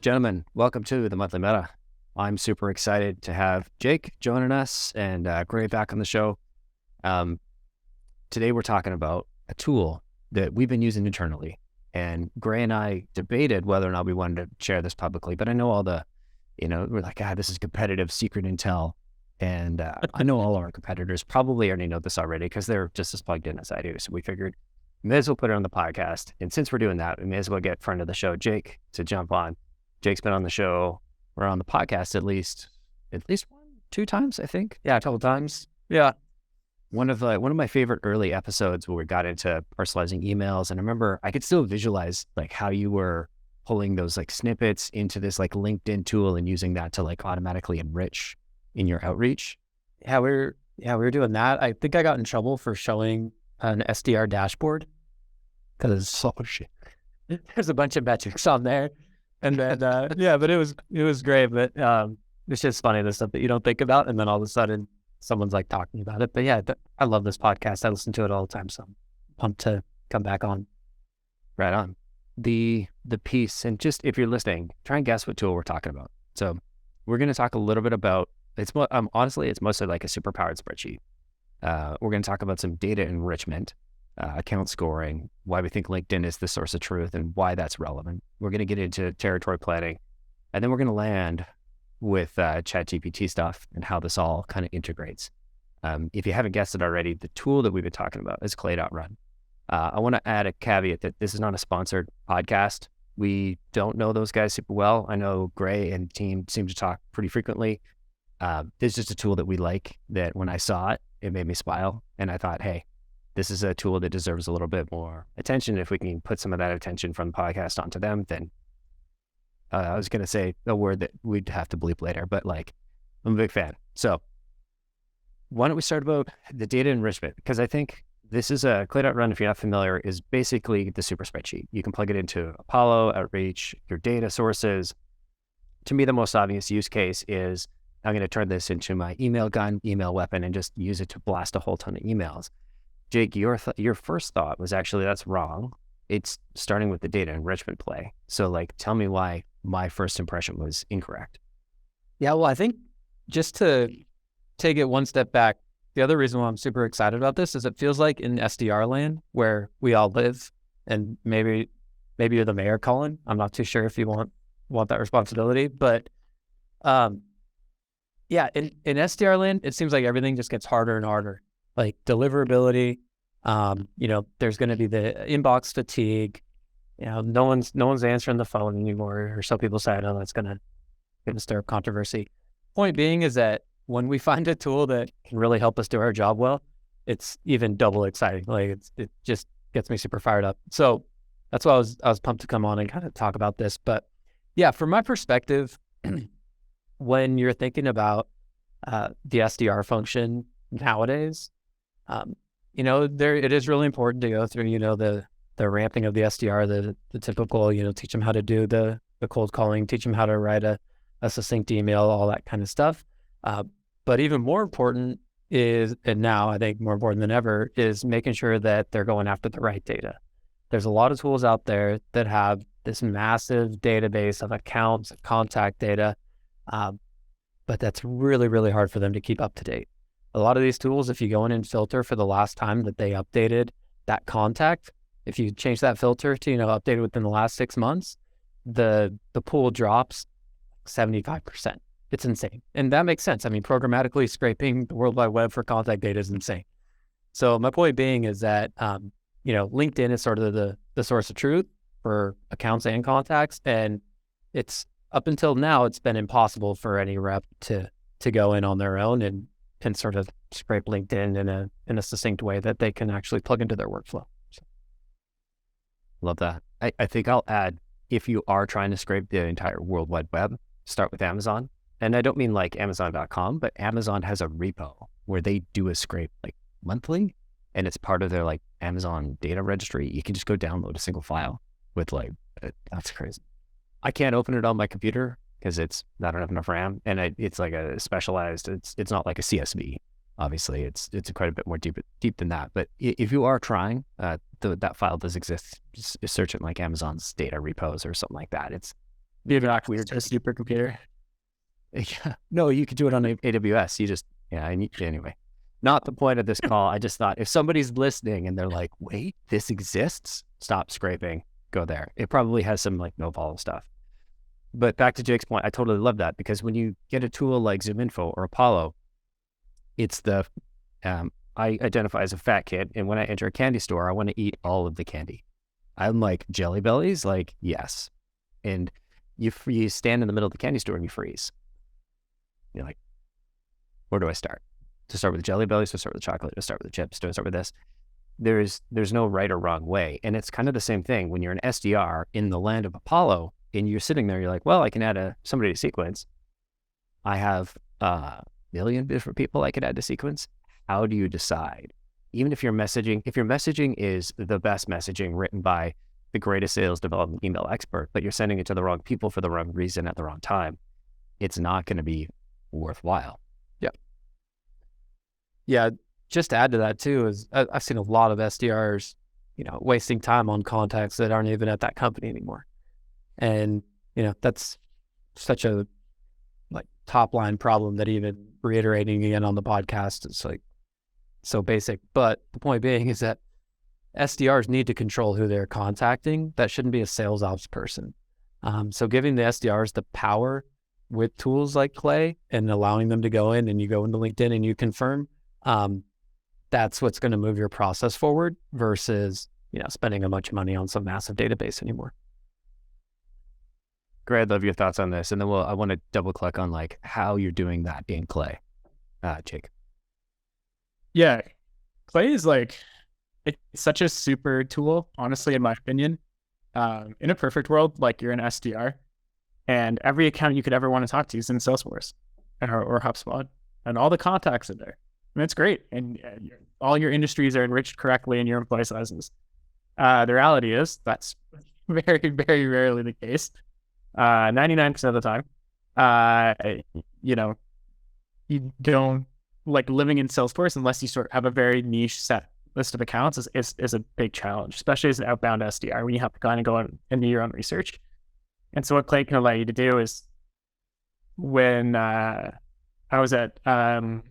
Gentlemen, welcome to the Monthly Meta. I'm super excited to have Jake joining us and Gray back on the show. Today we're talking about a tool that we've been using internally. And Gray and I debated whether or not we wanted to share this publicly, but I know all the, we're like, this is competitive secret intel. And I know all our competitors probably already know this already because they're just as plugged in as I do. So we figured we may as well put it on the podcast. And since we're doing that, we may as well get friend of the show, Jake, to jump on. Jake's been on the show or on the podcast at least 2 times, I think. Yeah, a couple times. Yeah. One of my favorite early episodes where we got into personalizing emails. And I remember I could still visualize like how you were pulling those like snippets into this like LinkedIn tool and using that to like automatically enrich in your outreach. Yeah, we were doing that. I think I got in trouble for showing an SDR dashboard because there's a bunch of metrics on there. And then, but it was great. But it's just funny, the stuff that you don't think about. And then all of a sudden someone's like talking about it. But yeah, I love this podcast. I listen to it all the time. So I'm pumped to come back on. Right on. The piece, and just if you're listening, try and guess what tool we're talking about. So we're going to talk a little bit about, honestly, it's mostly like a superpowered spreadsheet. We're going to talk about some data enrichment, account scoring, why we think LinkedIn is the source of truth and why that's relevant. We're going to get into territory planning, and then we're going to land with ChatGPT stuff and how this all kind of integrates. If you haven't guessed it already, the tool that we've been talking about is Clay.run. I want to add a caveat that this is not a sponsored podcast. We don't know those guys super well. I know Gray and team seem to talk pretty frequently. This is just a tool that we like, that when I saw it, it made me smile. And I thought, hey, this is a tool that deserves a little bit more attention. If we can put some of that attention from the podcast onto them, then I was going to say a word that we'd have to bleep later, but like, I'm a big fan. So why don't we start about the data enrichment? Because I think this is a Clay.run, if you're not familiar, is basically the super spreadsheet. You can plug it into Apollo, Outreach, your data sources. To me, the most obvious use case is I'm going to turn this into my email gun, email weapon, and just use it to blast a whole ton of emails. Jake, your first thought was actually that's wrong. It's starting with the data enrichment play. So like, tell me why my first impression was incorrect. Yeah, well, I think just to take it one step back, the other reason why I'm super excited about this is it feels like in SDR land where we all live, and maybe you're the mayor, Colin. I'm not too sure if you want that responsibility, but in SDR land, it seems like everything just gets harder and harder. Like deliverability, there's going to be the inbox fatigue. No one's answering the phone anymore, or so people say. I know that's going to stir up controversy. Point being is that when we find a tool that can really help us do our job well, it's even double exciting. Like it just gets me super fired up. So that's why I was pumped to come on and kind of talk about this. But yeah, from my perspective, when you're thinking about the SDR function nowadays, it is really important to go through, the ramping of the SDR, the typical, teach them how to do the cold calling, teach them how to write a succinct email, all that kind of stuff. But even more important is, and now I think more important than ever, is making sure that they're going after the right data. There's a lot of tools out there that have this massive database of accounts, contact data, but that's really, really hard for them to keep up to date. A lot of these tools, if you go in and filter for the last time that they updated that contact, if you change that filter to, updated within the last 6 months, the pool drops 75%. It's insane. And that makes sense. I mean, programmatically scraping the World Wide Web for contact data is insane. So my point being is that, LinkedIn is sort of the source of truth for accounts and contacts. And it's up until now, it's been impossible for any rep to go in on their own and sort of scrape LinkedIn in a succinct way that they can actually plug into their workflow. So. Love that. I think I'll add, if you are trying to scrape the entire World Wide Web, start with Amazon. And I don't mean like Amazon.com, but Amazon has a repo where they do a scrape like monthly, and it's part of their like Amazon data registry. You can just go download a single file with like, that's crazy. I can't open it on my computer because I don't have enough RAM, and it's like a specialized, it's not like a CSV. Obviously, it's quite a bit more deep than that. But if you are trying, that file does exist. Just search it like Amazon's data repos or something like that. You've got weird to a supercomputer. Yeah. No, you could do it on AWS. You just, anyway, not the point of this call. I just thought if somebody's listening and they're like, wait, this exists, stop scraping, go there. It probably has some like no follow stuff. But back to Jake's point, I totally love that, because when you get a tool like ZoomInfo or Apollo, it's I identify as a fat kid, and when I enter a candy store, I want to eat all of the candy. I'm like, Jelly Bellies? Like, yes. And you stand in the middle of the candy store and you freeze. You're like, where do I start? To start with the Jelly Bellies, to start with the chocolate, to start with the chips, to start with this? There's no right or wrong way. And it's kind of the same thing when you're an SDR in the land of Apollo and you're sitting there, you're like, well, I can add somebody to sequence. I have a million different people I could add to sequence. How do you decide? Even if your messaging is the best messaging written by the greatest sales development email expert, but you're sending it to the wrong people for the wrong reason at the wrong time, it's not going to be worthwhile. Yeah. Just to add to that too, is I've seen a lot of SDRs, wasting time on contacts that aren't even at that company anymore. And, that's such a like top line problem that even reiterating again on the podcast is like so basic. But the point being is that SDRs need to control who they're contacting. That shouldn't be a sales ops person. So giving the SDRs the power with tools like Clay and allowing them to go in, and you go into LinkedIn and you confirm, that's what's going to move your process forward versus, spending a bunch of money on some massive database anymore. Great. I'd love your thoughts on this. And then I want to double click on like how you're doing that in Clay. Jake. Yeah. Clay is like, it's such a super tool, honestly, in my opinion. In a perfect world, like you're an SDR and every account you could ever want to talk to is in Salesforce or HubSpot, and all the contacts are there. And it's great. And all your industries are enriched correctly in your employee sizes. The reality is that's very, very rarely the case. 99% of the time, you don't like living in Salesforce unless you sort of have a very niche set list of accounts is a big challenge, especially as an outbound SDR when you have to kind of go and do your own research. And so what Clay can allow you to do is when I was at a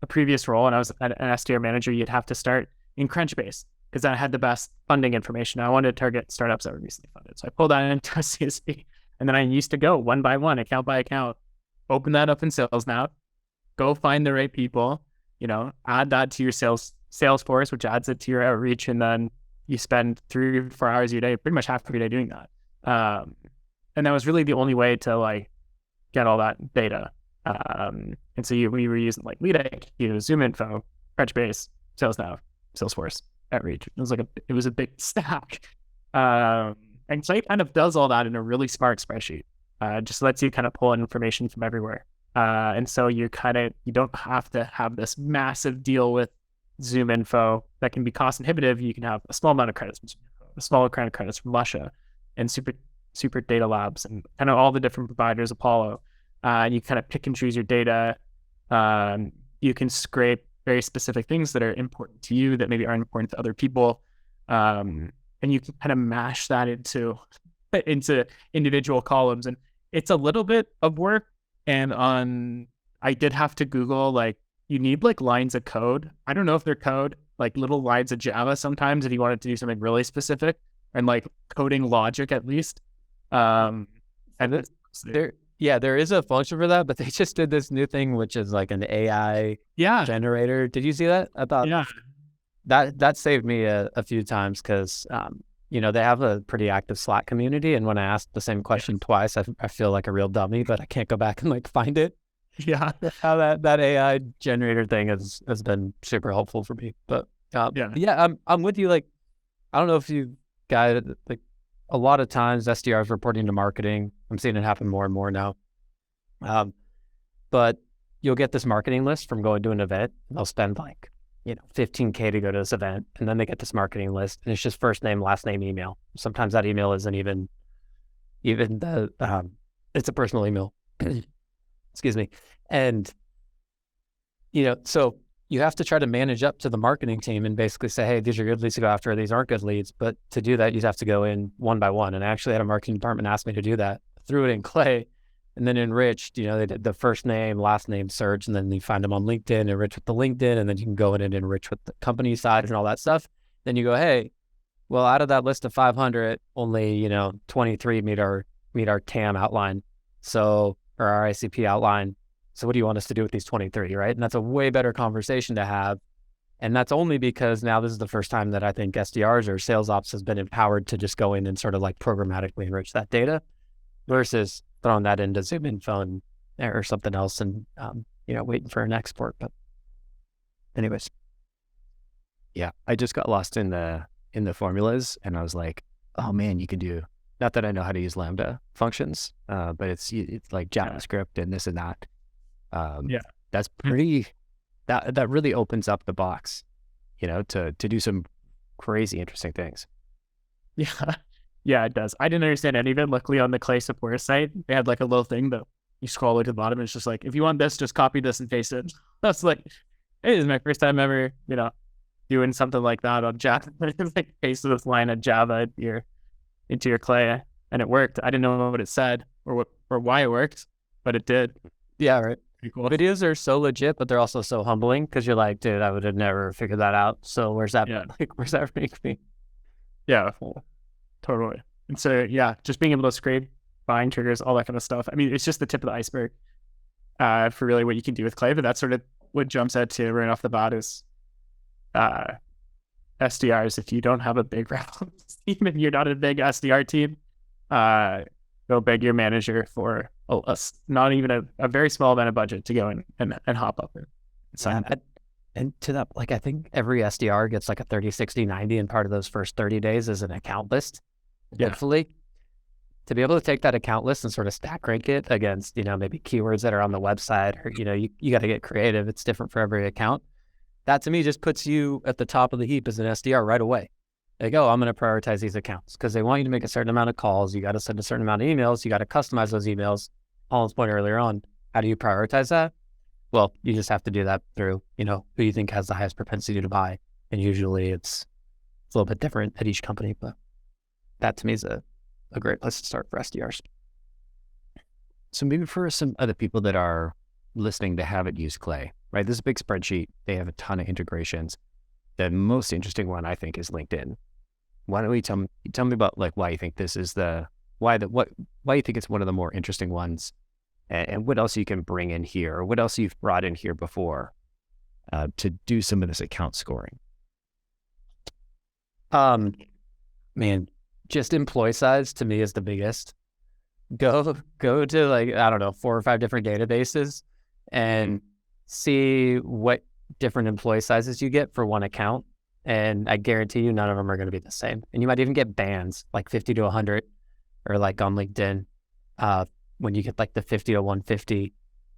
previous role and I was an SDR manager, you'd have to start in Crunchbase because I had the best funding information. I wanted to target startups that were recently funded. So I pulled that into a CSV. And then I used to go one by one, account by account, open that up in SalesNav, go find the right people, add that to your Salesforce, which adds it to your outreach. And then you spend 3 or 4 hours a day, pretty much half of your day doing that. And that was really the only way to like get all that data. And so we were using like LeadIQ, ZoomInfo, Crunchbase, SalesNav, Salesforce, outreach. It was a big stack. And Clay kind of does all that in a really smart spreadsheet. Just lets you kind of pull in information from everywhere. And so you don't have to have this massive deal with ZoomInfo that can be cost inhibitive. You can have a small amount of credits from ZoomInfo, a smaller amount of credits from Lusha and Super Data Labs and kind of all the different providers, Apollo. And you kind of pick and choose your data. You can scrape very specific things that are important to you that maybe aren't important to other people. And you can kind of mash that into individual columns. And it's a little bit of work. And I did have to Google, like, you need like lines of code. I don't know if they're code, like little lines of Java sometimes if you wanted to do something really specific, and like coding logic at least. And there is a function for that, but they just did this new thing, which is like an AI generator. Did you see that? I thought that saved me a few times because, they have a pretty active Slack community. And when I asked the same question twice, I feel like a real dummy, but I can't go back and like find it. Yeah. How that AI generator thing has been super helpful for me. But I'm with you. Like, I don't know if you guys, like a lot of times SDRs reporting to marketing. I'm seeing it happen more and more now. But you'll get this marketing list from going to an event. They'll spend like, $15K to go to this event. And then they get this marketing list and it's just first name, last name, email. Sometimes that email isn't even the, it's a personal email. Excuse me. And, so you have to try to manage up to the marketing team and basically say, hey, these are good leads to go after. These aren't good leads. But to do that, you have to go in one by one. And I actually had a marketing department ask me to do that threw it in Clay and then enriched, they did the first name, last name search, and then you find them on LinkedIn, enrich with the LinkedIn, and then you can go in and enrich with the company side and all that stuff. Then you go, hey, well, out of that list of 500, only, 23 meet our TAM outline. So, or our ICP outline. So what do you want us to do with these 23, right? And that's a way better conversation to have. And that's only because now this is the first time that I think SDRs or sales ops has been empowered to just go in and sort of like programmatically enrich that data versus throwing that into Zoom Info or something else and, waiting for an export. But anyways. Yeah, I just got lost in the formulas and I was like, oh man, you can do, not that I know how to use Lambda functions, but it's like JavaScript and this and that. That's pretty, that really opens up the box, to do some crazy interesting things. Yeah, it does. I didn't understand any of it. Luckily on the Clay support site, they had like a little thing that you scroll to the bottom and it's just like, if you want this, just copy this and paste it. That's like, hey, this is my first time ever, doing something like that on Java. It's like paste this line of Java into your Clay, and it worked. I didn't know what it said or why it worked, but it did. Yeah, right. Pretty cool. Videos are so legit, but they're also so humbling because you're like, dude, I would have never figured that out. So where's that? Yeah. Where's that make me? Yeah, totally. And so, just being able to scrape buying triggers, all that kind of stuff. I mean, it's just the tip of the iceberg for really what you can do with Clay, but that's sort of what jumps out to right off the bat is SDRs. If you don't have a big reference team and you're not a big SDR team, go beg your manager for not even a very small amount of budget to go in and hop up and sign up. And to that, like, I think every SDR gets like a 30, 60, 90, and part of those first 30 days is an account list. Hopefully, to be able to take that account list and sort of stack rank it against, maybe keywords that are on the website, or, you got to get creative. It's different for every account. That to me just puts you at the top of the heap as an SDR right away. They go, I'm going to prioritize these accounts because they want you to make a certain amount of calls. You got to send a certain amount of emails. You got to customize those emails. Paul's point earlier on, how do you prioritize that? Well, you just have to do that through, who you think has the highest propensity to buy. And usually it's a little bit different at each company, but that to me is a great place to start for SDRs. So maybe for some other people that are listening that haven't used Clay, right? This is a big spreadsheet. They have a ton of integrations. The most interesting one, I think, is LinkedIn. Why don't you tell me about like why you think this is why you think it's one of the more interesting ones, and what else you can bring in here, or what else you've brought in here before to do some of this account scoring? Man, just employee size to me is the biggest. Go to like, I don't know, 4 or 5 different databases and see what different employee sizes you get for one account. And I guarantee you none of them are going to be the same. And you might even get bands like 50 to 100, or like on LinkedIn, when you get like the 50 to 150,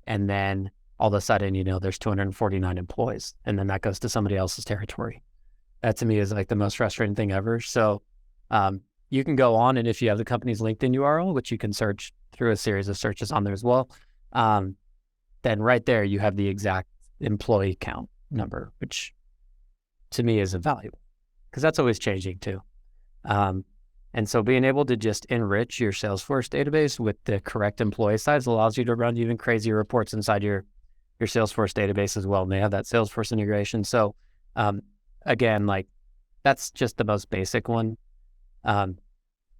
and then all of a sudden, there's 249 employees, and then that goes to somebody else's territory. That to me is like the most frustrating thing ever. So you can go on, and if you have the company's LinkedIn URL, which you can search through a series of searches on there as well, then right there you have the exact employee count number, which to me is invaluable because that's always changing too. And so being able to just enrich your Salesforce database with the correct employee size allows you to run even crazier reports inside your Salesforce database as well. And they have that Salesforce integration. So again, like that's just the most basic one.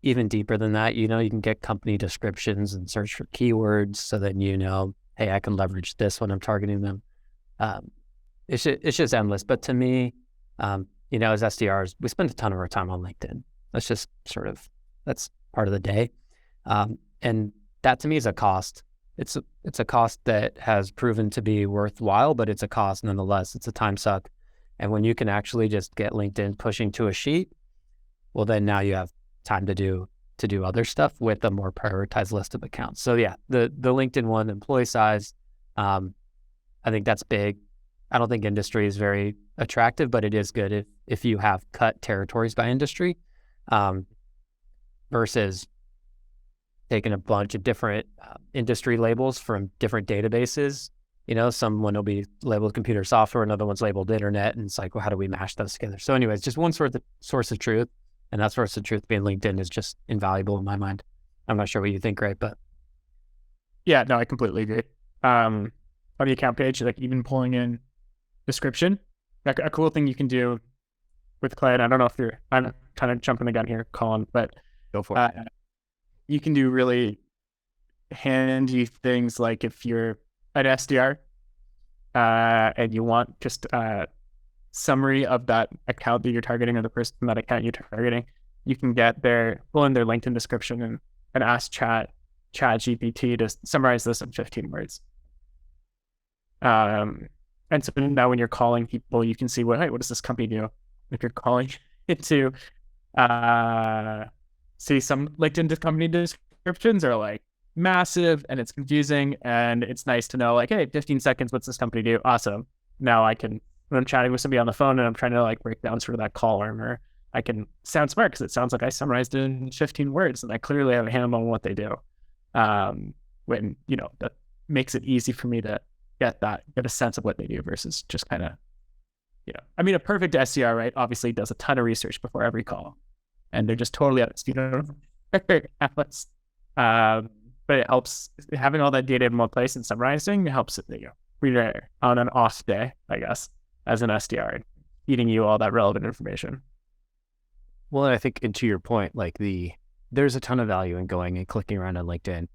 Even deeper than that, you can get company descriptions and search for keywords so that hey, I can leverage this when I'm targeting them. It's just endless. But to me, as SDRs, we spend a ton of our time on LinkedIn. That's just that's part of the day. And that to me is a cost. It's a cost that has proven to be worthwhile, but it's a cost nonetheless. It's a time suck. And when you can actually just get LinkedIn pushing to a sheet, well, then now you have time to do other stuff with a more prioritized list of accounts. So yeah, the LinkedIn one, employee size, I think that's big. I don't think industry is very attractive, but it is good if you have cut territories by industry, versus taking a bunch of different industry labels from different databases. Someone will be labeled computer software, another one's labeled internet, and it's like, well, how do we mash those together? So anyways, just one source of truth, and that source of truth being LinkedIn is just invaluable in my mind. I'm not sure what you think, right? But Yeah, no, I completely agree. On the account page, like even pulling in description, like a cool thing you can do with Clay, and I don't know if I'm kind of jumping the gun here, Colin, but Go for it. you can do really handy things like if you're an SDR and you want just a summary of that account that you're targeting or the person from that account you're targeting, you can pull in their LinkedIn description and ask ChatGPT to summarize this in 15 words. And so now when you're calling people, you can see what does this company do? If you're calling into see some LinkedIn company descriptions are like massive and it's confusing, and it's nice to know like, hey, 15 seconds, what's this company do? Awesome. Now when I'm chatting with somebody on the phone and I'm trying to like break down sort of that call armor, I can sound smart because it sounds like I summarized it in 15 words and I clearly have a handle on what they do. When, that makes it easy for me to get a sense of what they do versus just kind of, I mean, a perfect SDR, right, obviously does a ton of research before every call and they're just totally honest, but it helps having all that data in one place and summarizing. It helps it, reader on an off day, I guess, as an SDR, feeding you all that relevant information. Well, and I think, and to your point, like there's a ton of value in going and clicking around on LinkedIn.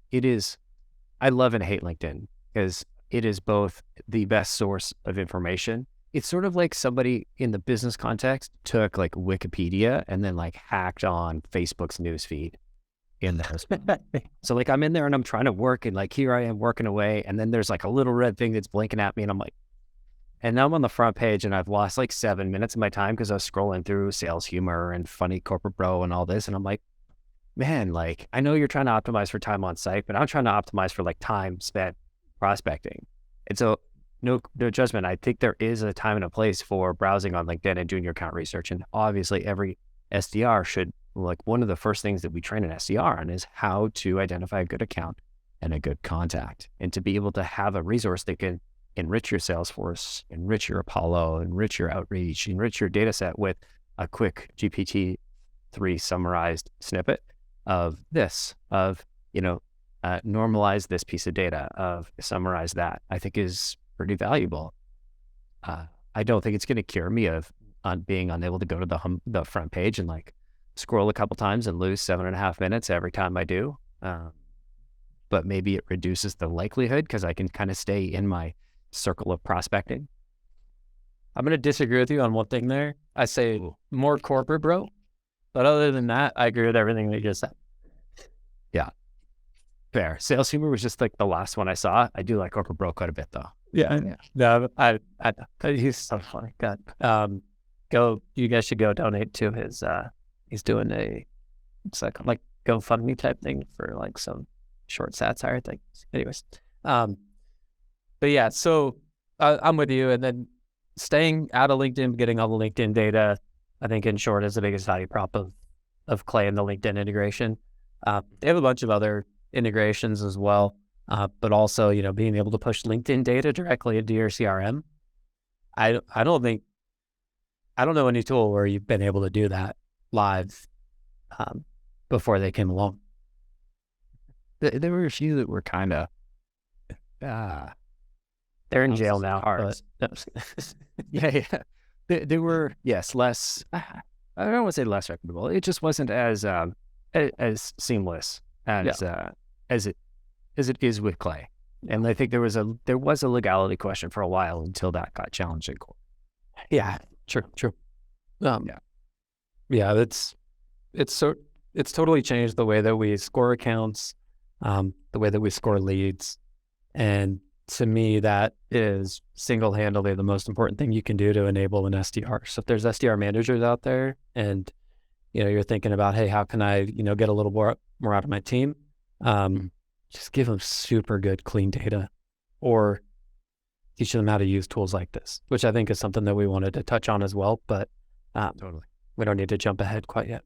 I love and hate LinkedIn because it is both the best source of information. It's sort of like somebody in the business context took like Wikipedia and then like hacked on Facebook's newsfeed in there. So like I'm in there and I'm trying to work and like here I am working away and then there's like a little red thing that's blinking at me and I'm like, and now I'm on the front page and I've lost like 7 minutes of my time because I was scrolling through sales humor and funny corporate bro and all this. And I'm like, man, like I know you're trying to optimize for time on site, but I'm trying to optimize for like time spent prospecting. And so no judgment. I think there is a time and a place for browsing on LinkedIn and doing your account research. And obviously every SDR should, like one of the first things that we train an SDR on is how to identify a good account and a good contact. And to be able to have a resource that can enrich your Salesforce, enrich your Apollo, enrich your outreach, enrich your data set with a quick GPT-3 summarized snippet of this, normalize this piece of data, summarize that, I think is pretty valuable. I don't think it's going to cure me of being unable to go to the front page and like scroll a couple times and lose 7.5 minutes every time I do. But maybe it reduces the likelihood because I can kind of stay in my circle of prospecting. I'm going to disagree with you on one thing there. I say more corporate, bro. But other than that, I agree with everything that you just said. Yeah. Fair. Sales humor was just like the last one I saw. I do like corporate bro quite a bit though. Yeah. No, he's so funny. God. You guys should go donate to his, he's doing it's like GoFundMe type thing for like some short satire thing. Anyways. But yeah, so I'm with you. And then staying out of LinkedIn, getting all the LinkedIn data, I think in short is the biggest value prop of Clay and the LinkedIn integration. They have a bunch of other integrations as well, but also, being able to push LinkedIn data directly into your CRM. I don't know any tool where you've been able to do that live before they came along. There were a few that were kind of, they're in jail now. Yeah. They were, yes, less, I don't want to say less reputable. It just wasn't as seamless as it is with Clay. And I think there was a legality question for a while until that got challenged in court. Yeah, true. Yeah, it's totally changed the way that we score accounts, the way that we score leads. And to me, that is single-handedly the most important thing you can do to enable an SDR. So if there's SDR managers out there and, you're thinking about, hey, how can I, get a little more out of my team? Just give them super good, clean data or teach them how to use tools like this, which I think is something that we wanted to touch on as well, but Totally. We don't need to jump ahead quite yet.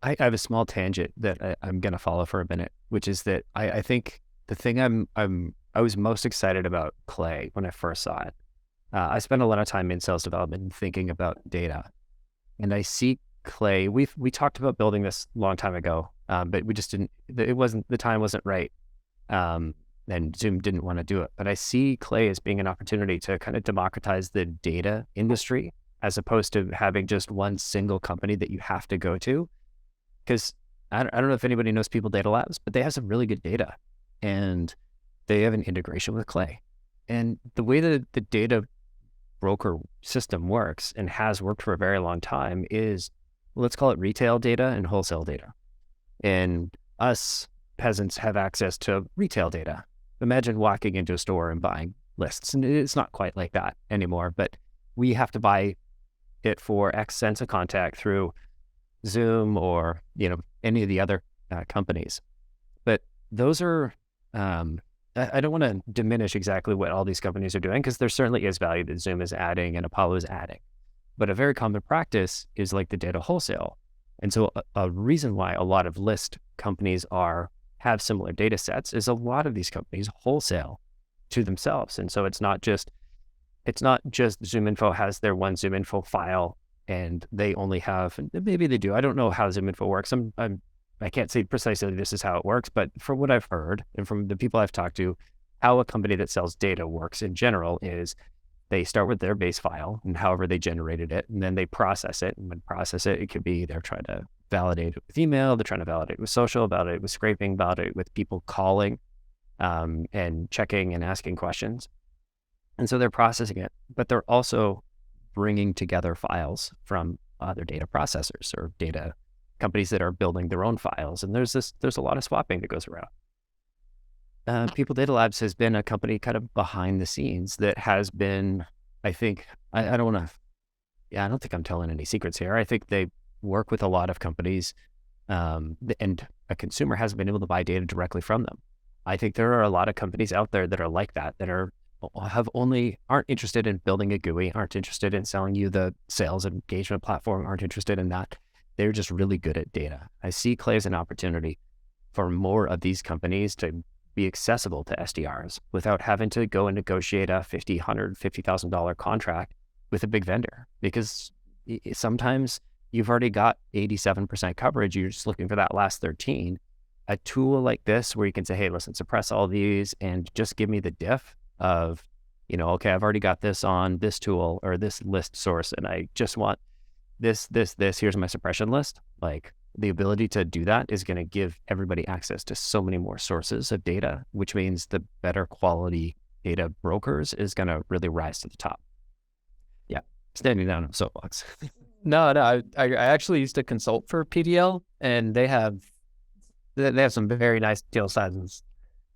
I have a small tangent that I'm going to follow for a minute, which is that I think the thing I was most excited about Clay when I first saw it. I spent a lot of time in sales development and thinking about data, and I see Clay. We talked about building this a long time ago, but we just didn't. The time wasn't right, and Zoom didn't want to do it. But I see Clay as being an opportunity to kind of democratize the data industry, as opposed to having just one single company that you have to go to. Because I don't know if anybody knows People Data Labs, but they have some really good data, and they have an integration with Clay. And the way that the data broker system works, and has worked for a very long time, is, let's call it retail data and wholesale data. And us peasants have access to retail data. Imagine walking into a store and buying lists. And it's not quite like that anymore, but we have to buy it for X cents a contact through Zoom or, any of the other companies. But those are, I don't want to diminish exactly what all these companies are doing, because there certainly is value that Zoom is adding and Apollo is adding. But a very common practice is like the data wholesale. And so a reason why a lot of list companies have similar data sets is a lot of these companies wholesale to themselves. And so it's not just ZoomInfo has their one ZoomInfo file and they only have, maybe they do. I don't know how ZoomInfo works. I can't say precisely this is how it works, but from what I've heard and from the people I've talked to, how a company that sells data works in general is they start with their base file and however they generated it, and then they process it. And when process it, it could be they're trying to validate it with email, they're trying to validate it with social, validate it with scraping, validate it with people calling and checking and asking questions. And so they're processing it, but they're also bringing together files from other data processors or data companies that are building their own files. And there's a lot of swapping that goes around. People Data Labs has been a company kind of behind the scenes that has been, I think, I don't think I'm telling any secrets here. I think they work with a lot of companies and a consumer hasn't been able to buy data directly from them. I think there are a lot of companies out there that are like that aren't interested in building a GUI, aren't interested in selling you the sales engagement platform, aren't interested in that. They're just really good at data. I see Clay as an opportunity for more of these companies to be accessible to SDRs without having to go and negotiate a $50,000, $150,000 contract with a big vendor, because sometimes you've already got 87% coverage. You're just looking for that last 13. A tool like this where you can say, hey, listen, suppress all these and just give me the diff of, okay, I've already got this on this tool or this list source, and I just want this, here's my suppression list. Like, the ability to do that is going to give everybody access to so many more sources of data, which means the better quality data brokers is going to really rise to the top. Yeah, standing down on a soapbox. No, I actually used to consult for PDL, and they have some very nice deal sizes.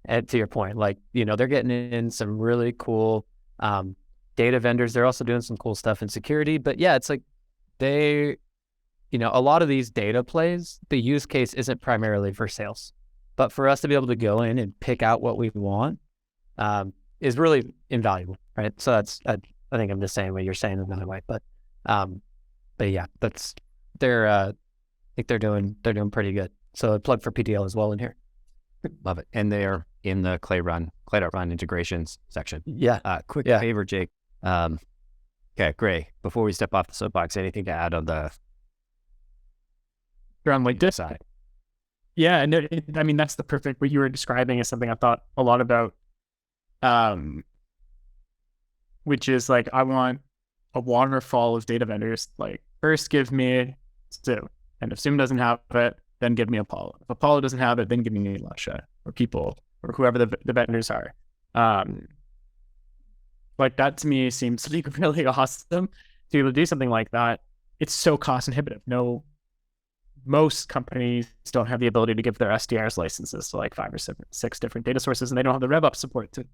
And to your point, like, they're getting in some really cool data vendors. They're also doing some cool stuff in security. But yeah, it's like a lot of these data plays, the use case isn't primarily for sales, but for us to be able to go in and pick out what we want is really invaluable, right? So I think I'm just saying what you're saying another way, but yeah, I think they're doing pretty good. So a plug for PDL as well in here. Love it. And they're in the Clay.run integrations section. Yeah. Quick favor, Jake. Okay, Gray, before we step off the soapbox, anything to add on the You're on LinkedIn side? Yeah, and that's the perfect, what you were describing is something I thought a lot about, which is like, I want a waterfall of data vendors. Like, first give me Zoom, and if Zoom doesn't have it, then give me Apollo. If Apollo doesn't have it, then give me Lusha or People or whoever the vendors are. Like, that to me seems like really awesome to be able to do something like that. It's so cost inhibitive. Most companies don't have the ability to give their SDRs licenses to like 5 or 6 different data sources, and they don't have the RevUp support to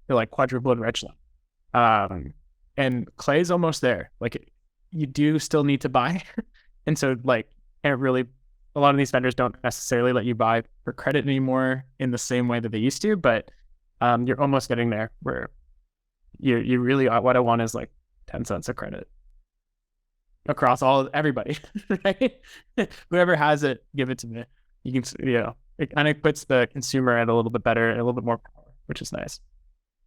like quadruple enrich them. And Clay's almost there. Like, you do still need to buy. And so like, a lot of these vendors don't necessarily let you buy for credit anymore in the same way that they used to, but you're almost getting there where you really, what I want is like 10 cents of credit across everybody, right? Whoever has it, give it to me. You can, it kind of puts the consumer at a little bit better and a little bit more power, which is nice.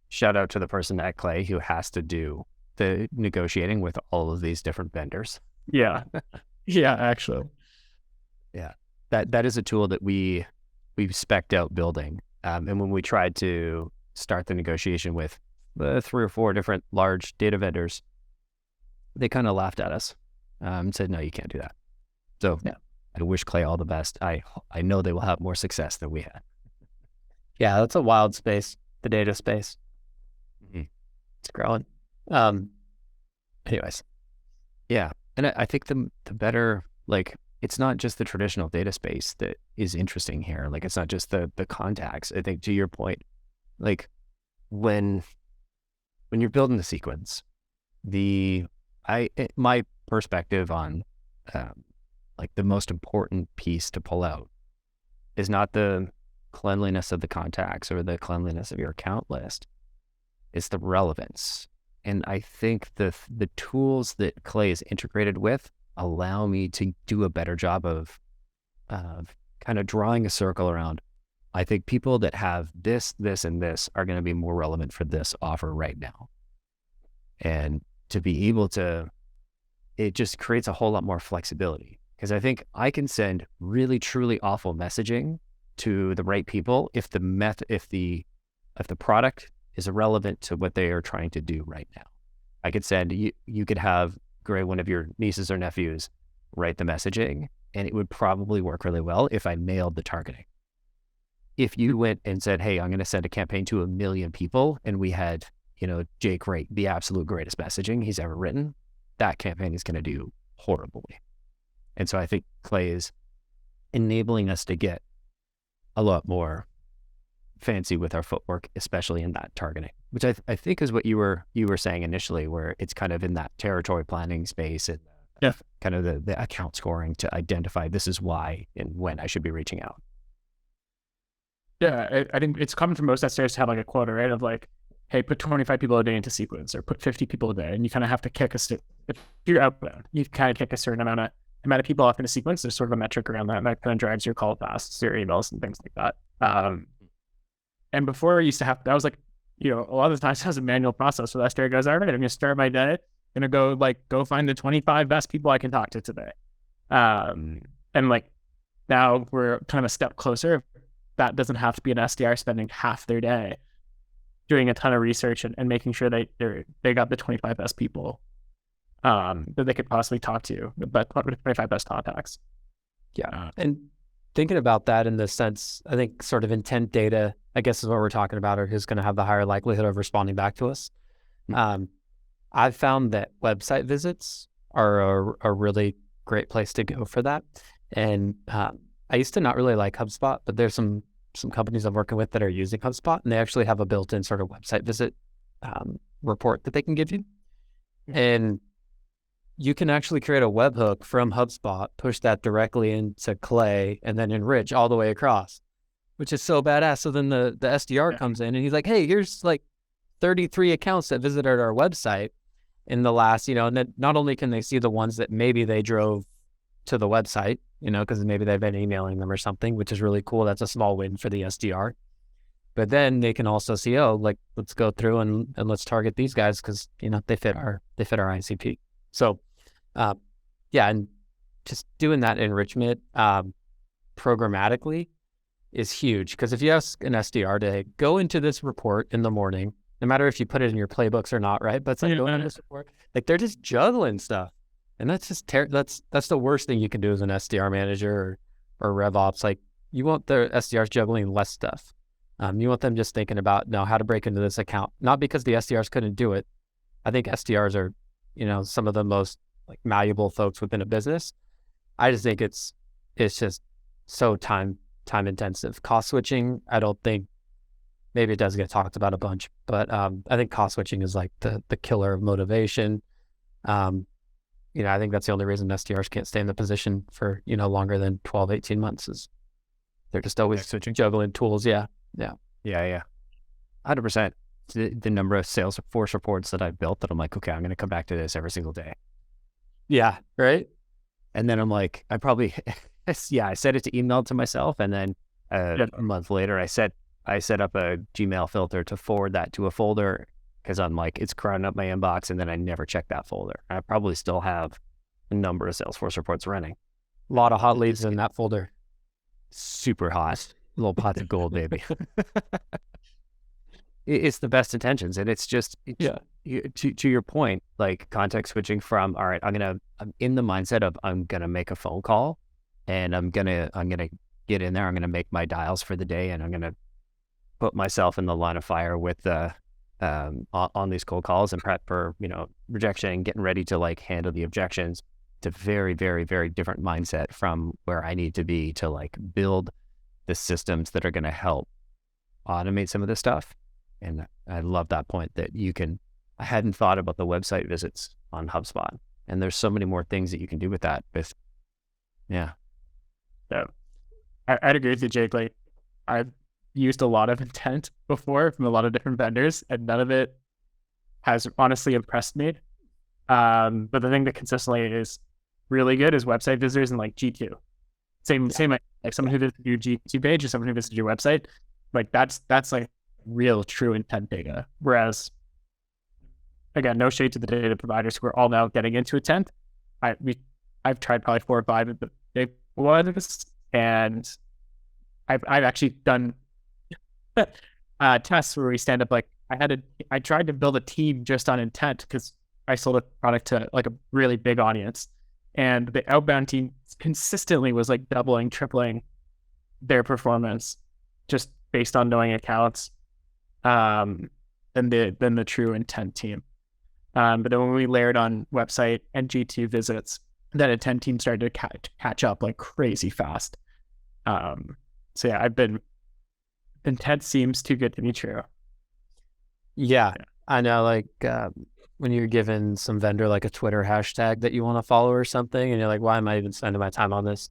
Shout out to the person at Clay who has to do the negotiating with all of these different vendors. Yeah. Yeah, actually. Yeah. that is a tool that we've spec'd out building. And when we tried to start the negotiation with 3 or 4 different large data vendors, they kind of laughed at us and said, no, you can't do that. So Yeah. I wish Clay all the best. I know they will have more success than we had. Yeah, that's a wild space, the data space. Mm-hmm. It's growing. Anyways. Yeah. And I think the better, like, it's not just the traditional data space that is interesting here. Like, it's not just the contacts. I think to your point, like when you're building the sequence, my perspective on like the most important piece to pull out is not the cleanliness of the contacts or the cleanliness of your account list. It's the relevance. And I think the tools that Clay is integrated with allow me to do a better job of kind of drawing a circle around. I think people that have this, and this are going to be more relevant for this offer right now. And to be able to, it just creates a whole lot more flexibility, because I think I can send really, truly awful messaging to the right people if the product is irrelevant to what they are trying to do right now. I could send you could have one of your nieces or nephews write the messaging, and it would probably work really well if I nailed the targeting. If you went and said, hey, I'm going to send a campaign to 1 million people, and we had, Jake write the absolute greatest messaging he's ever written, that campaign is going to do horribly. And so I think Clay is enabling us to get a lot more fancy with our footwork, especially in that targeting, which I think is what you were saying initially, where it's kind of in that territory planning space and kind of the account scoring to identify this is why and when I should be reaching out. Yeah, I think it's common for most SDRs to have like a quota, right? Of like, hey, put 25 people a day into sequence, or put 50 people a day, and you kind of have to kick if you're outbound, you kind of kick a certain amount of people off into sequence. There's sort of a metric around that, and that kind of drives your call fasts, your emails, and things like that. And before I used to have, that was like, a lot of the times it was a manual process. So that SDR goes, all right, I'm going to start my day, I'm going to go find the 25 best people I can talk to today. And like now we're kind of a step closer. That doesn't have to be an SDR spending half their day doing a ton of research and making sure they got the 25 best people that they could possibly talk to, but 25 best contacts. Yeah. And thinking about that in the sense, I think sort of intent data, I guess, is what we're talking about, or who's going to have the higher likelihood of responding back to us. I've found that website visits are a really great place to go for that. And I used to not really like HubSpot, but there's some companies I'm working with that are using HubSpot, and they actually have a built-in sort of website visit report that they can give you. And you can actually create a webhook from HubSpot, push that directly into Clay, and then enrich all the way across, which is so badass. So then the SDR comes in and he's like, hey, here's like 33 accounts that visited our website in the last, and then not only can they see the ones that maybe they drove to the website, because maybe they've been emailing them or something, which is really cool. That's a small win for the SDR. But then they can also see, let's go through and let's target these guys because, they fit our ICP. So, and just doing that enrichment programmatically is huge, because if you ask an SDR to go into this report in the morning, no matter if you put it in your playbooks or not, right? But it's like, go into this report, like they're just juggling stuff. And that's just that's the worst thing you can do as an SDR manager or RevOps. Like, you want the SDRs juggling less stuff. You want them just thinking about how to break into this account. Not because the SDRs couldn't do it. I think SDRs are, some of the most like malleable folks within a business. I just think it's just so time intensive. Cost switching, I don't think, maybe it does get talked about a bunch, but I think cost switching is like the killer of motivation. I think that's the only reason SDRs can't stay in the position for, longer than 12, 18 months is they're just always juggling tools. Yeah. 100%. The number of Salesforce reports that I've built that I'm like, okay, I'm going to come back to this every single day. Yeah. Right. And then I'm like, I set it to email to myself. And then a month later, I set up a Gmail filter to forward that to a folder, because I'm like, it's crowding up my inbox, and then I never check that folder. I probably still have a number of Salesforce reports running. A lot of hot leads in that folder. super hot, little pots of gold, baby. It's the best intentions, and it's just to your point, like context switching from, all right, I'm in the mindset of I'm gonna make a phone call, and I'm gonna get in there, I'm gonna make my dials for the day, and I'm gonna put myself in the line of fire with the on these cold calls and prep for rejection and getting ready to like handle the objections. It's a very, very, very different mindset from where I need to be to like build the systems that are going to help automate some of this stuff. And I love that point that I hadn't thought about the website visits on HubSpot, and there's so many more things that you can do with that. Yeah, I'd agree with you, Jake. Like, I've used a lot of intent before from a lot of different vendors, and none of it has honestly impressed me. But the thing that consistently is really good is website visitors and like G2. Same like someone who visited your G2 page or someone who visited your website. Like that's like real true intent data. Whereas, again, no shade to the data providers who are all now getting into intent. I've tried probably 4 or 5 of the big ones, and I've actually done tests where we stand up, like I tried to build a team just on intent because I sold a product to like a really big audience, and the outbound team consistently was like doubling, tripling their performance just based on knowing accounts than the true intent team. But then when we layered on website and G2 visits, that intent team started to catch up like crazy fast. So yeah, intent seems too good to be true. Yeah, I know. Like when you're given some vendor like a Twitter hashtag that you want to follow or something, and you're like, why am I even spending my time on this?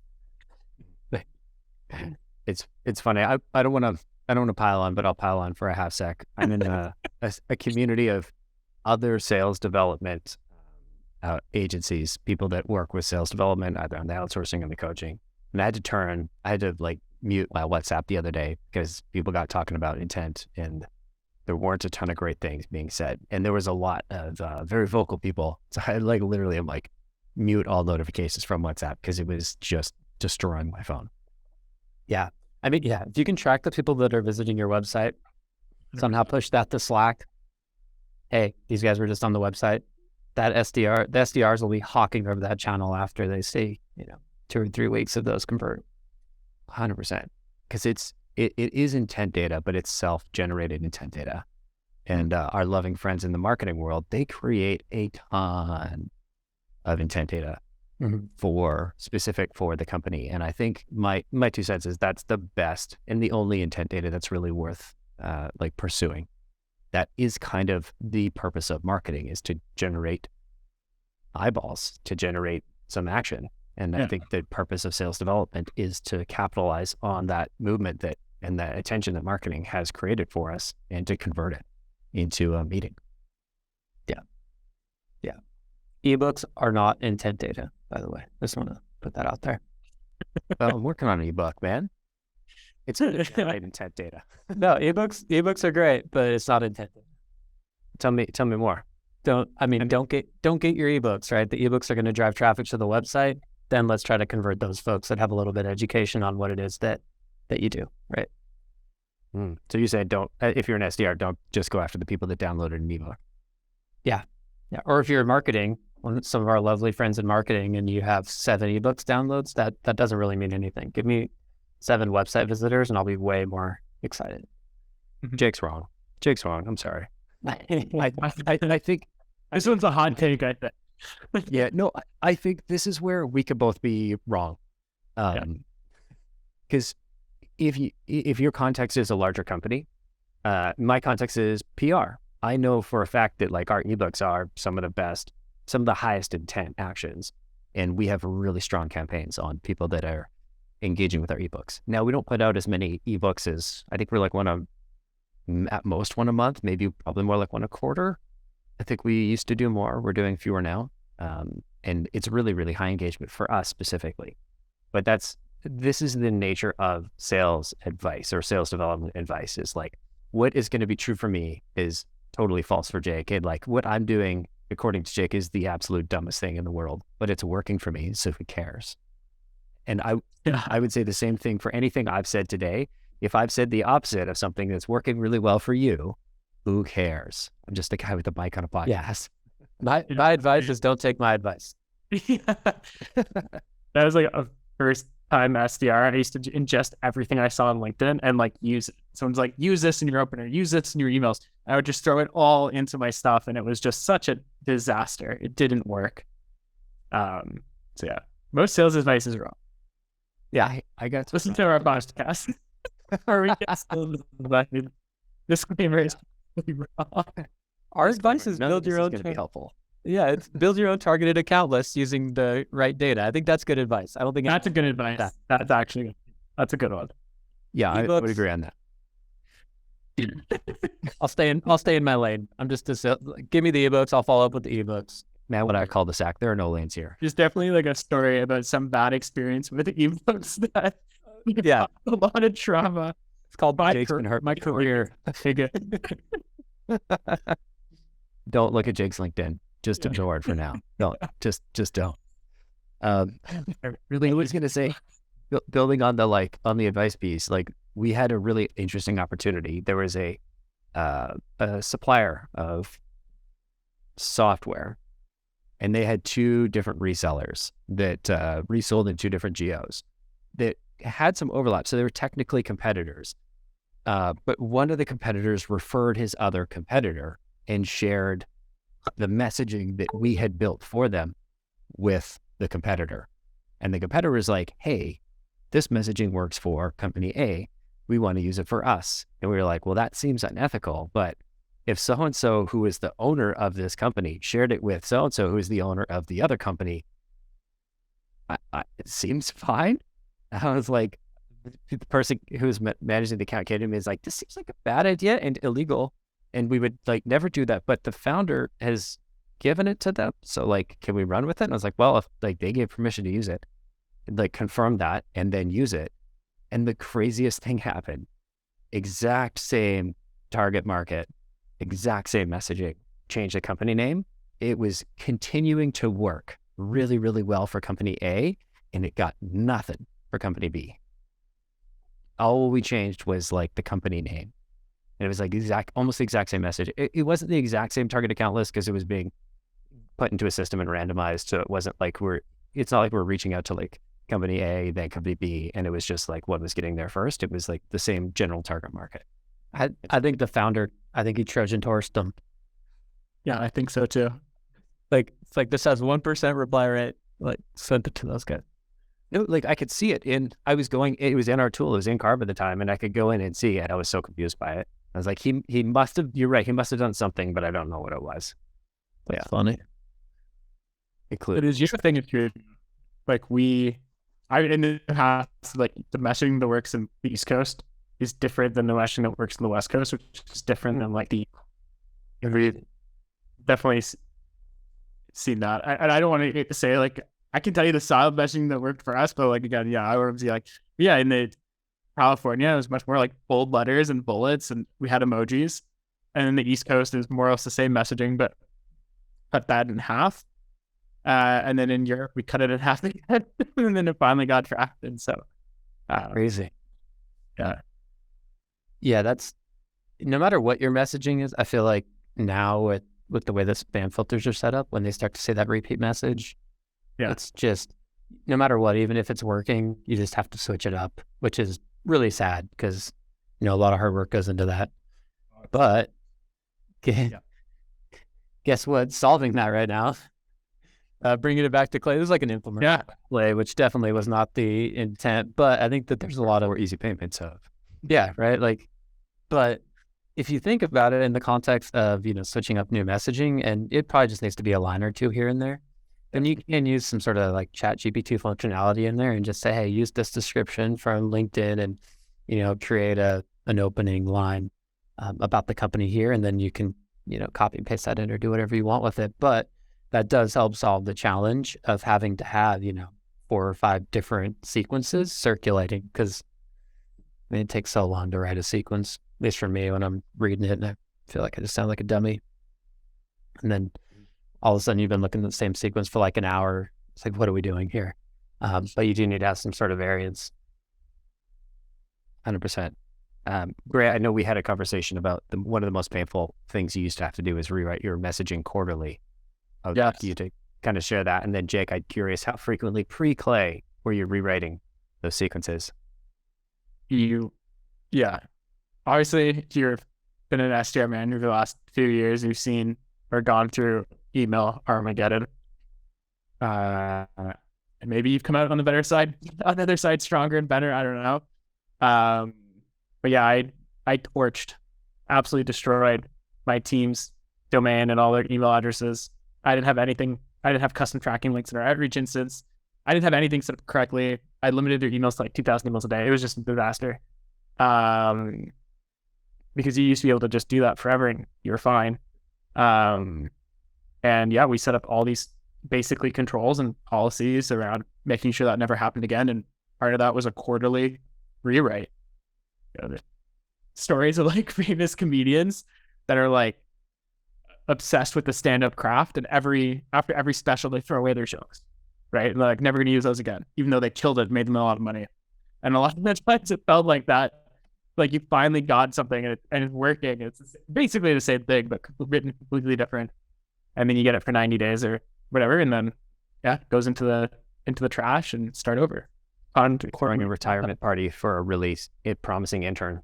It's funny. I don't want to pile on, but I'll pile on for a half sec. I'm in a community of other sales development agencies, people that work with sales development, either on the outsourcing or the coaching. And I had to like mute my WhatsApp the other day because people got talking about intent, and there weren't a ton of great things being said. And there was a lot of very vocal people. So I like literally am like mute all notifications from WhatsApp because it was just destroying my phone. Yeah. I mean, yeah, if you can track the people that are visiting your website, somehow push that to Slack. Hey, these guys were just on the website. The SDRs will be hawking over that channel after they see, 2 or 3 weeks of those convert. 100%. Because it is intent data, but it's self-generated intent data. And our loving friends in the marketing world, they create a ton of intent data specific for the company. And I think my 2 cents is that's the best and the only intent data that's really worth like pursuing. That is kind of the purpose of marketing, is to generate eyeballs, to generate some action. And I think the purpose of sales development is to capitalize on that movement and that attention that marketing has created for us, and to convert it into a meeting. Yeah. Ebooks are not intent data, by the way. Just want to put that out there. Well, I'm working on an ebook, man. It's intent data. No, ebooks are great, but it's not intent data. Tell me more. Don't get your ebooks, right? The ebooks are going to drive traffic to the website. Then let's try to convert those folks that have a little bit of education on what it is that you do, right? So you say if you're an SDR, don't just go after the people that downloaded an ebook. Yeah. Or if you're in marketing, some of our lovely friends in marketing, and you have 7 ebooks downloads, that doesn't really mean anything. Give me 7 website visitors and I'll be way more excited. Jake's wrong. I'm sorry. I think this one's a hot take, I think. Yeah, no, I think this is where we could both be wrong. Because if your context is a larger company, my context is PR. I know for a fact that like our ebooks are some of the best, some of the highest intent actions, and we have really strong campaigns on people that are engaging with our ebooks. Now, we don't put out as many ebooks as, I think we're like at most one a month, maybe probably more like 1 a quarter. I think we used to do more. We're doing fewer now. And it's really, really high engagement for us specifically. But this is the nature of sales advice or sales development advice, is like, what is going to be true for me is totally false for Jake. And like what I'm doing, according to Jake, is the absolute dumbest thing in the world, but it's working for me. So who cares? And I would say the same thing for anything I've said today. If I've said the opposite of something that's working really well for you, who cares? I'm just a guy with a mic on a podcast. My advice is don't take my advice. That was like a first time SDR. I used to ingest everything I saw on LinkedIn and like use it. Someone's like, use this in your opener, use this in your emails. I would just throw it all into my stuff, and it was just such a disaster. It didn't work. So yeah, most sales advice is wrong. Yeah, I got to Listen to our podcast. Or we get disclaimer is wrong. Our advice is build your own. Going to be helpful. Yeah, it's build your own targeted account list using the right data. I think that's good advice. I don't think that's a good advice. That's actually that's a good one. Yeah, I would agree on that. I'll stay in my lane. I'm just give me the ebooks. I'll follow up with the ebooks. Man, what I call the sack. There are no lanes here. There's definitely like a story about some bad experience with ebooks that yeah, a lot of trauma. It's called Jake's been hurt my career. Don't look at Jake's LinkedIn. Just ignore it for now. Don't just don't. I was gonna say, building on the advice piece, like we had a really interesting opportunity. There was a supplier of software, and they had two different resellers that resold in two different geos that had some overlap. So they were technically competitors, but one of the competitors referred his other competitor and shared the messaging that we had built for them with the competitor. And the competitor was like, hey, this messaging works for company A. We want to use it for us. And we were like, well, that seems unethical. But if so-and-so who is the owner of this company shared it with so-and-so who is the owner of the other company, it seems fine. I was like, the person who was managing the account came to me and is like, this seems like a bad idea and illegal. And we would like never do that. But the founder has given it to them. So like, can we run with it? And I was like, well, if like they gave permission to use it, like confirm that and then use it. And the craziest thing happened. Exact same target market, exact same messaging, change the company name. It was continuing to work really, really well for company A, and it got nothing for company B. All we changed was like the company name. And it was like almost the exact same message. It wasn't the exact same target account list because it was being put into a system and randomized. So it wasn't like it's not like we're reaching out to like company A, then company B, and it was just like what was getting there first. It was like the same general target market. I think the founder, he Trojan horsed them. Yeah, I think so too. Like, it's like this has 1% reply rate. Like, send it to those guys. No, like I could see it it was in our tool, it was in Carb at the time, and I could go in and see it. I was so confused by it. I was like, he must have, you're right, he must have done something, but I don't know what it was. That's funny. It is your thing if you're like in the past, like the messaging that works in the East Coast is different than the messaging that works in the West Coast, which is different than like definitely seen that. I don't want to say like, I can tell you the style of messaging that worked for us, but like again, yeah, I would be like, yeah, in the California, it was much more like bold letters and bullets, and we had emojis. And in the East Coast, it was more or less the same messaging, but cut that in half. And then in Europe, we cut it in half again, and then it finally got drafted. So crazy. Yeah. Yeah, that's no matter what your messaging is. I feel like now with the way the spam filters are set up, when they start to say that repeat message, it's just no matter what, even if it's working, you just have to switch it up, which is really sad because a lot of hard work goes into that. But guess what? Solving that right now. Bringing it back to Clay. It was like an implement Clay, which definitely was not the intent, but I think that there's a lot of easy payments of. Yeah, right. Like, but if you think about it in the context of, switching up new messaging, and it probably just needs to be a line or two here and there, then you can use some sort of like ChatGPT functionality in there and just say, hey, use this description from LinkedIn and, create an opening line about the company here. And then you can, copy and paste that in or do whatever you want with it. But that does help solve the challenge of having to have, 4 or 5 different sequences circulating because it takes so long to write a sequence, at least for me when I'm reading it and I feel like I just sound like a dummy. And then all of a sudden you've been looking at the same sequence for like an hour. It's like, what are we doing here? But you do need to have some sort of variance. 100%. Grant, I know we had a conversation about one of the most painful things you used to have to do is rewrite your messaging quarterly. I'd like you to kind of share that. And then Jake, I'm curious, how frequently pre-Clay were you rewriting those sequences? Obviously, if you've been an SDR manager for the last few years, you've seen or gone through email Armageddon. And maybe you've come out on the better side, on the other side, stronger and better. I don't know. But yeah, I torched, absolutely destroyed my team's domain and all their email addresses. I didn't have anything. I didn't have custom tracking links in our outreach instance. I didn't have anything set up correctly. I limited their emails to like 2,000 emails a day. It was just a disaster. Because you used to be able to just do that forever and you were fine. And yeah, we set up all these basically controls and policies around making sure that never happened again. And part of that was a quarterly rewrite. The stories of like famous comedians that are like obsessed with the stand-up craft, and after every special they throw away their shows, right? And they're like never going to use those again, even though they killed it, made them a lot of money. And a lot of the times it felt like that, like you finally got something and it's working. It's basically the same thing, but written completely different. And then you get it for 90 days or whatever, and then it goes into the trash and start over. Throwing a retirement party for a really promising intern.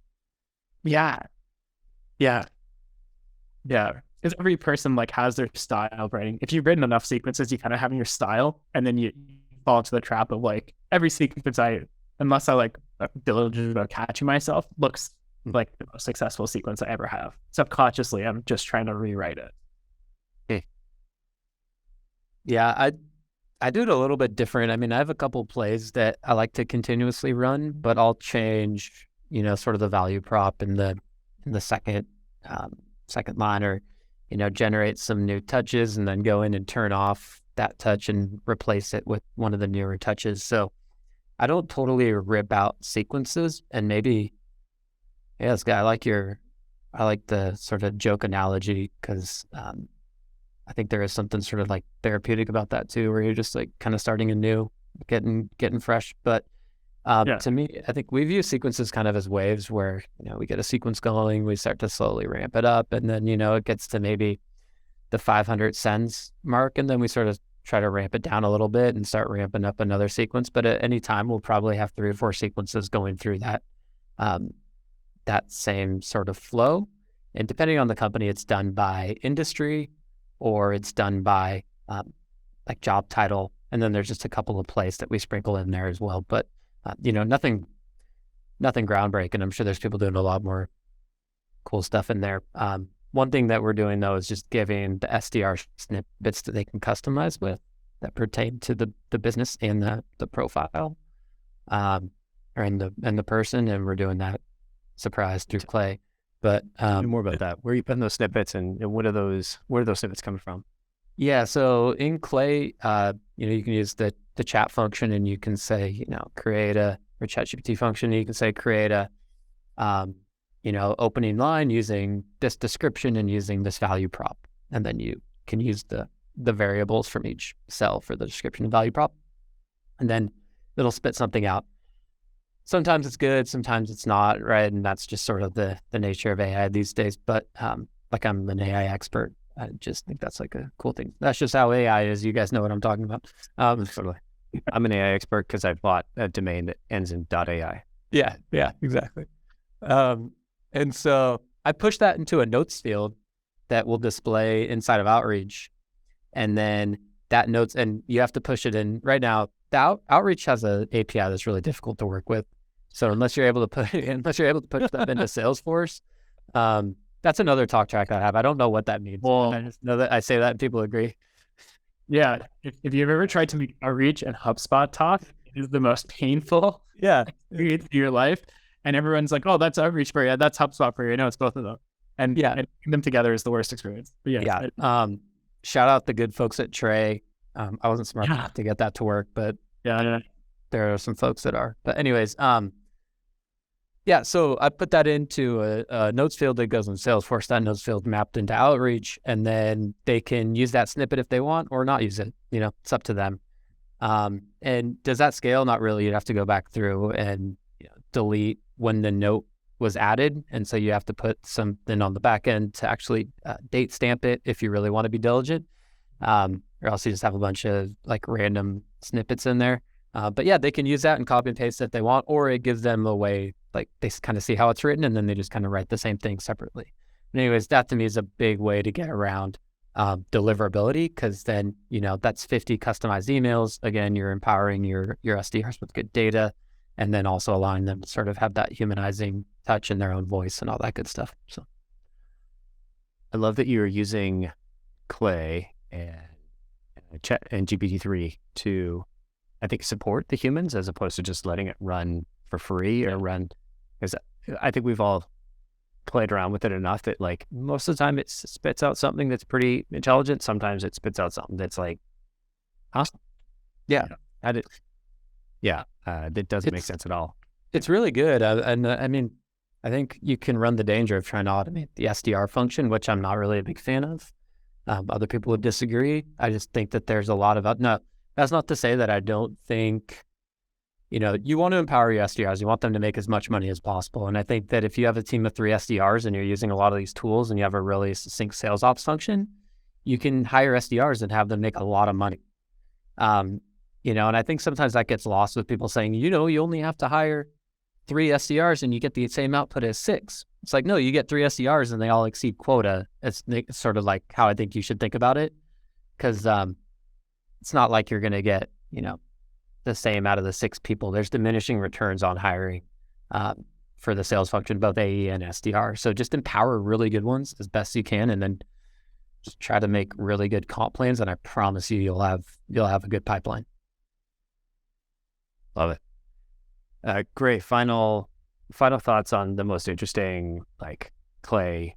Yeah. Because every person like has their style of writing. If you've written enough sequences, you kind of have your style, and then you fall into the trap of like every sequence unless I like diligent about catching myself, looks like the most successful sequence I ever have. Subconsciously, I'm just trying to rewrite it. Okay. Yeah, I do it a little bit different. I mean, I have a couple plays that I like to continuously run, but I'll change, sort of the value prop in the second line, or, generate some new touches and then go in and turn off that touch and replace it with one of the newer touches. So I don't totally rip out sequences. And maybe, this guy, I like the sort of joke analogy, because I think there is something sort of like therapeutic about that too, where you're just like kind of starting anew, getting fresh. But to me, I think we view sequences kind of as waves where, we get a sequence going, we start to slowly ramp it up, and then, it gets to maybe the 500 sends mark, and then we sort of try to ramp it down a little bit and start ramping up another sequence. But at any time, we'll probably have 3 or 4 sequences going through that same sort of flow. And depending on the company, it's done by industry, or it's done by like job title. And then there's just a couple of plays that we sprinkle in there as well. But, nothing groundbreaking. I'm sure there's people doing a lot more cool stuff in there. One thing that we're doing, though, is just giving the SDR snippets that they can customize with that pertain to the business and the profile, or the person. And we're doing that surprise through Clay. But more about that. Where are you putting those snippets, and where are those snippets coming from? Yeah, so in Clay, you can use the chat function, and you can say, create or ChatGPT function. And you can say create a opening line using this description and using this value prop, and then you can use the variables from each cell for the description and value prop, and then it'll spit something out. Sometimes it's good, sometimes it's not, right? And that's just sort of the nature of AI these days. But like, I'm an AI expert. I just think that's like a cool thing. That's just how AI is. You guys know what I'm talking about. Totally. I'm an AI expert because I bought a domain that ends in .ai. Yeah, exactly. And so I push that into a notes field that will display inside of Outreach. And then that notes, and you have to push it in. Right now, the Outreach has an API that's really difficult to work with. So unless you're able to push that into Salesforce, that's another talk track I have. I don't know what that means. Well, I just know that I say that and people agree. Yeah. If you've ever tried to make Outreach and HubSpot talk, it is the most painful experience of your life. And everyone's like, oh, that's Outreach for you. That's HubSpot for you. No, it's both of them. And putting them together is the worst experience. But shout out the good folks at Trey. I wasn't smart enough to get that to work, but there are some folks that are. But anyways, so I put that into a notes field that goes in Salesforce. That notes field mapped into Outreach, and then they can use that snippet if they want or not use it. It's up to them. And does that scale? Not really. You'd have to go back through and delete when the note was added. And so you have to put something on the back end to actually date stamp it if you really want to be diligent. Or else you just have a bunch of like random snippets in there. But yeah, they can use that and copy and paste if they want, or it gives them a way, like they kind of see how it's written and then they just kind of write the same thing separately. But anyways, that to me is a big way to get around deliverability, because then, that's 50 customized emails. Again, you're empowering your SDRs with good data, and then also allowing them to sort of have that humanizing touch in their own voice and all that good stuff. So I love that you're using Clay and GPT-3 to, I think, support the humans as opposed to just letting it run for free or run, because I think we've all played around with it enough that like most of the time it spits out something that's pretty intelligent. Sometimes it spits out something that's like, huh? Yeah. That doesn't make sense at all. It's really good. I mean, I think you can run the danger of trying to automate the SDR function, which I'm not really a big fan of. Other people would disagree. I just think that there's a lot of, no, that's not to say that I don't think, you want to empower your SDRs. You want them to make as much money as possible. And I think that if you have a team of 3 SDRs and you're using a lot of these tools and you have a really succinct sales ops function, you can hire SDRs and have them make a lot of money. And I think sometimes that gets lost with people saying, you only have to hire 3 SDRs and you get the same output as 6. It's like, no, you get 3 SDRs and they all exceed quota. It's sort of like how I think you should think about it. Because it's not like you're going to get, the same out of the 6 people. There's diminishing returns on hiring for the sales function, both AE and SDR. So just empower really good ones as best you can, and then just try to make really good comp plans. And I promise you'll have a good pipeline. Love it. Great. Final thoughts on the most interesting like Clay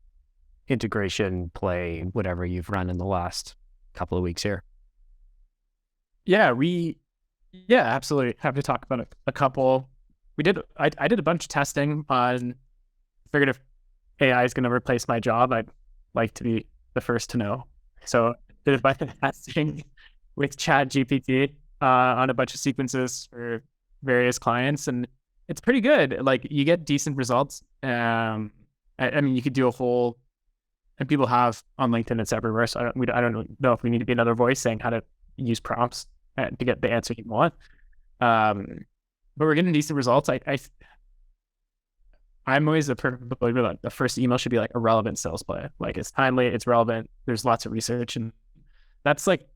integration play, whatever you've run in the last couple of weeks here. Yeah, absolutely. Happy to talk about a couple. I did a bunch of testing on, figured if AI is going to replace my job, I'd like to be the first to know. So did a bunch of testing with ChatGPT on a bunch of sequences for various clients, and it's pretty good. Like you get decent results. I mean, you could do a whole, and people have on LinkedIn, it's everywhere. So I don't know if we need to be another voice saying how to use prompts to get the answer you want. But we're getting decent results. I'm always a perfect believer that the first email should be like a relevant sales play. Like it's timely, it's relevant. There's lots of research, and that's like,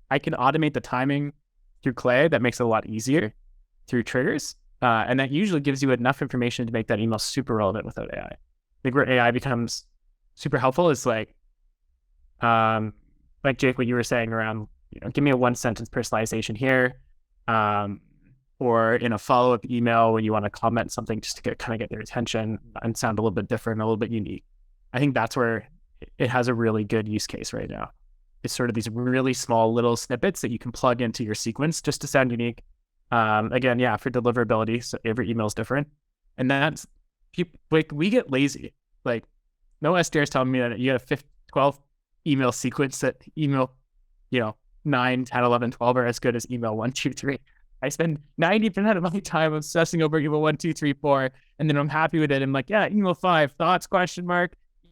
I can automate the timing through Clay. That makes it a lot easier through triggers. And that usually gives you enough information to make that email super relevant without AI. I think where AI becomes super helpful is like Jake, what you were saying around, give me a 1-sentence personalization here, or in a follow-up email when you want to comment something just to kind of get their attention and sound a little bit different, a little bit unique. I think that's where it has a really good use case right now. It's sort of these really small little snippets that you can plug into your sequence just to sound unique. Again, yeah, for deliverability, so every email is different. And that's, like, we get lazy. Like, no SDR is telling me that you got a 12 email sequence that email, 9, 10, 11, 12 are as good as email 1, 2, 3. I spend 90% of my time obsessing over email 1, 2, 3, 4, and then I'm happy with it. I'm like, yeah, email 5, thoughts, ?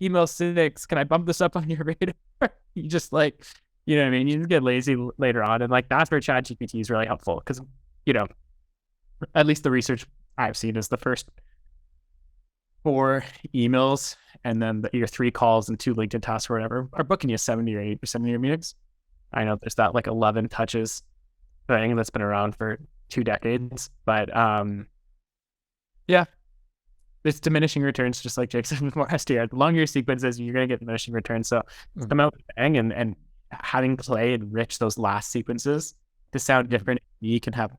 Email 6, can I bump this up on your radar? You just like, you know what I mean? You just get lazy later on. And like, that's where ChatGPT is really helpful because, at least the research I've seen is the first 4 emails and then your 3 calls and 2 LinkedIn tasks or whatever are booking you 70 or 80% of your meetings. I know there's that like 11 touches thing that's been around for 2 decades, but yeah, it's diminishing returns, just like Jake said with more SDR. The longer your sequences, you're going to get diminishing returns. So come out with a bang and having Clay enrich those last sequences to sound different, you can have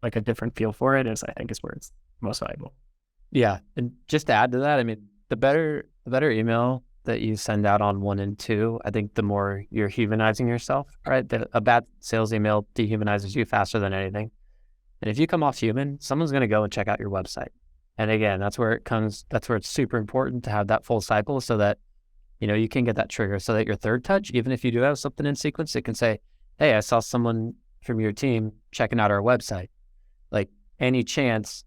like a different feel for it, I think is where it's most valuable. Yeah. And just to add to that, I mean, the better email that you send out on 1 and 2, I think the more you're humanizing yourself, right? A bad sales email dehumanizes you faster than anything. And if you come off human, someone's going to go and check out your website. And again, that's where it's super important to have that full cycle so that, you can get that trigger so that your third touch, even if you do have something in sequence, it can say, hey, I saw someone from your team checking out our website. Like any chance,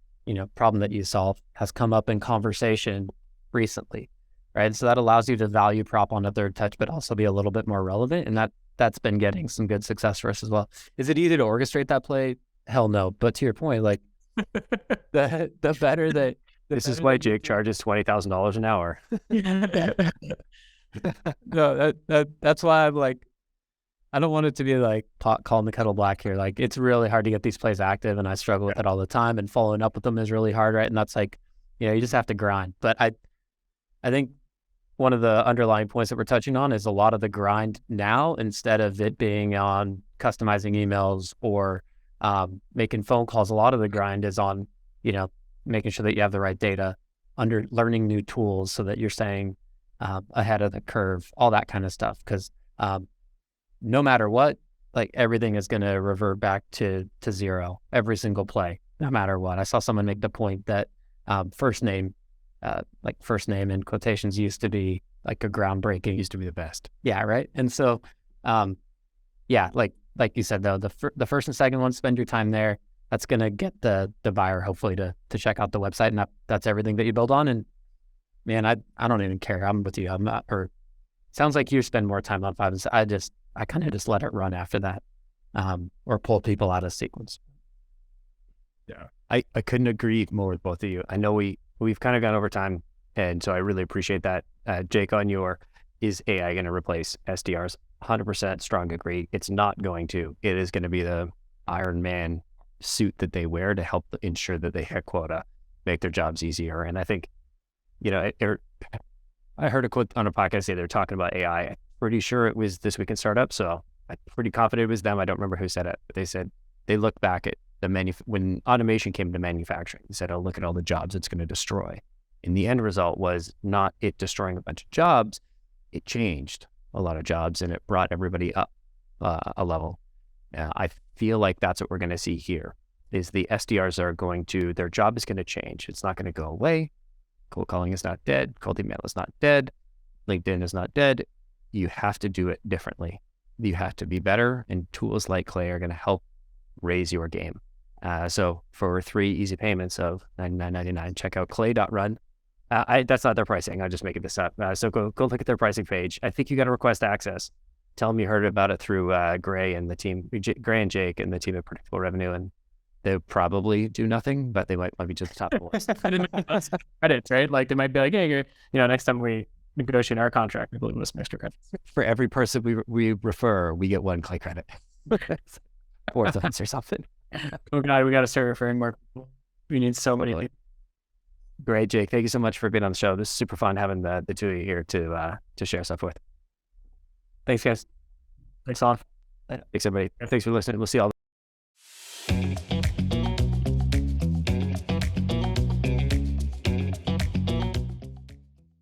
problem that you solve has come up in conversation recently, right? So that allows you to value prop on a third touch, but also be a little bit more relevant. And that's been getting some good success for us as well. Is it easy to orchestrate that play? Hell no. But to your point, like the better that this is why Jake charges $20,000 an hour. No, that's why I'm like, I don't want it to be like pot calling the kettle black here. Like it's really hard to get these plays active, and I struggle with it all the time. And following up with them is really hard, right? And that's like, you just have to grind. But I think one of the underlying points that we're touching on is a lot of the grind now, instead of it being on customizing emails or making phone calls. A lot of the grind is on, making sure that you have the right data, learning new tools so that you're staying ahead of the curve, all that kind of stuff. Because no matter what, like everything is going to revert back to zero every single play, no matter what. I saw someone make the point that first name in quotations used to be like a groundbreaking. Used to be the best. Yeah, right. And so, like you said though, the first and second one, spend your time there. That's going to get the buyer hopefully to check out the website, and that's everything that you build on. And man, I don't even care. I'm with you. I'm not. Or sounds like you spend more time on 5 and 6. I kind of just let it run after that, or pull people out of sequence. Yeah, I couldn't agree more with both of you. I know we've kind of gone over time, and so I really appreciate that. Jake, on your, is AI going to replace SDRs? 100% strong agree. It's not going to. It is going to be the Iron Man suit that they wear to help ensure that they hit quota, make their jobs easier. And I think, I heard a quote on a podcast say they're talking about AI. I'm pretty sure it was This Week in Startup, so I'm pretty confident it was them. I don't remember who said it, but they said they look back at when automation came to manufacturing. They said, "Oh, look at all the jobs it's going to destroy." And the end result was not it destroying a bunch of jobs; it changed a lot of jobs, and it brought everybody up a level. I feel like that's what we're going to see here. Is the SDRs their job is going to change. It's not going to go away. Cold calling is not dead. Cold email is not dead. LinkedIn is not dead. You have to do it differently. You have to be better, and tools like Clay are going to help raise your game. So for 3 easy payments of $99.99, check out Clay.run. That's not their pricing. I'm just making this up. So go look at their pricing page. I think you got to request access. Tell them you heard about it through Gray and the team, Gray and Jake and the team at Predictable Revenue, and they'll probably do nothing, but they might be just the top of the list. Credits, right? Like they might be like, hey, next time we negotiate our contract, we will give us some extra credits. For every person we refer, we get 1 Clay credit. 4 cents or something. Oh God, we got to start referring more people. We need so many people. Great, Jake. Thank you so much for being on the show. This is super fun having the two of you here to share stuff with. Thanks, guys. Thanks, all. Thanks, everybody. Thanks for listening. We'll see you all.